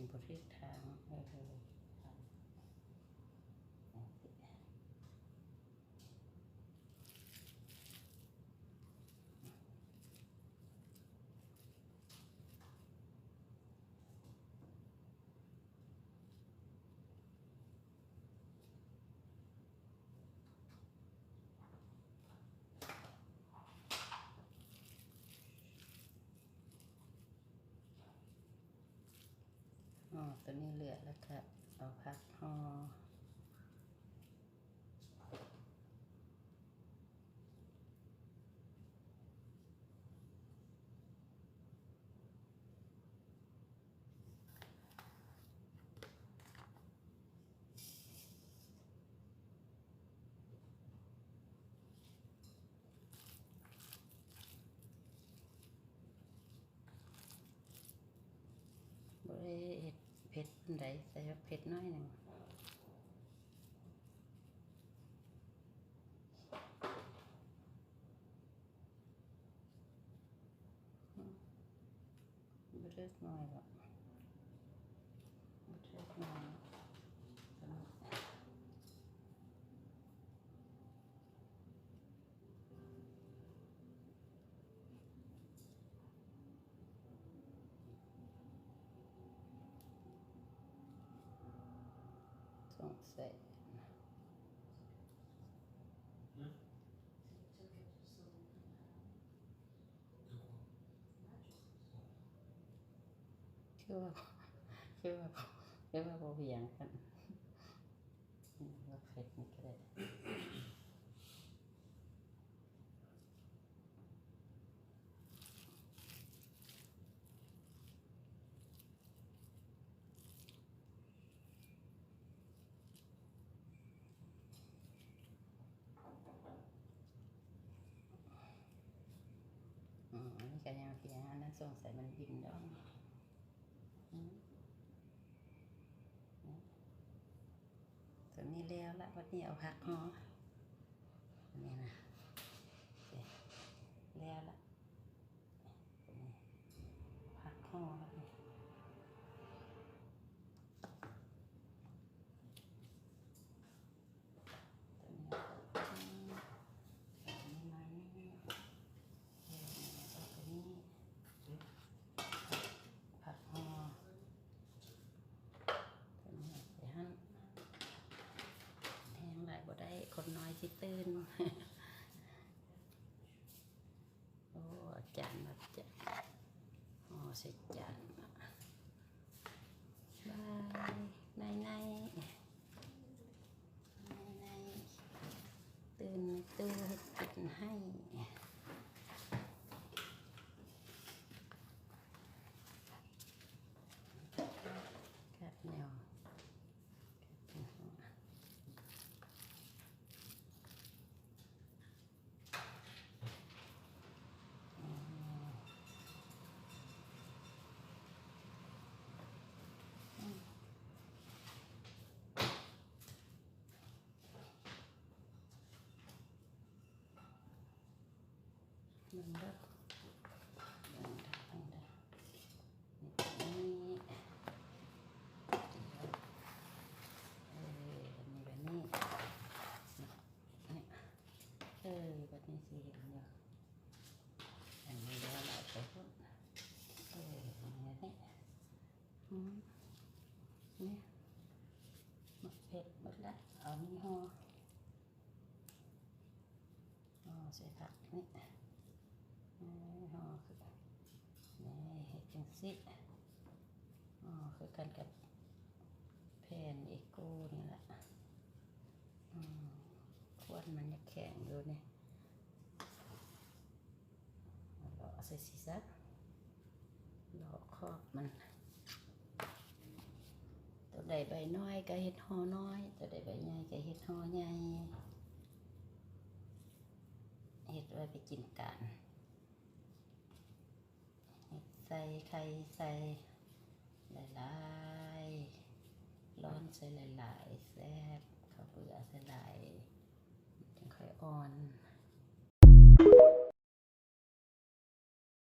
บริทางตัวนี้เหลือแล้วค่ะเอาพักห่อบริเผ็ดใดใส่เผ็ดน้อยหนึ่งบริเน้อยหรอกบริน้อยต้องใส่คือว่าบ่เบียงกันว่าเผ็ดนี่ก็ได้อันนี้ก็ยังเพียงอันนั้นสงสัยมันบินดองตัวนี้แล้วละวันนี้เอาผักห่ออันนี้นะแล้วละผักห่อผักห่อตัวนี้ใส่หั่นแห้งหลายบ่ได้คนน้อยสิตื่นโอ้จานมาจ้ะห่อใส่จานบายในตื่นตู้ให้กินให้ครับแนวมันเลิกนี่แบบนี้แบบนี้สิเห็นอยู่อันนี้แล้วเราไปพุ่นนี่นี่มะเผ็ดหมดแล้วเอานี่ห่อใส่ผักนี่ห่อคือนี่เห็ดจังสิคือกันกับแผ่นอีโก้นี่แหละขวดมันจะแข็งอยู่นี่เราใส่สีสันเราครอบมันตัวใดใบน้อยก็เห็ดห่อน้อยตัวใดใบใหญ่ก็เห็ดห่อใหญ่เห็ดไว้ไปกินกันใส่ไข่ใส่หลายๆร้อนใส่หลายๆแซ่บข้าวเปลือกใส่หลายจึงค่อยอ่อน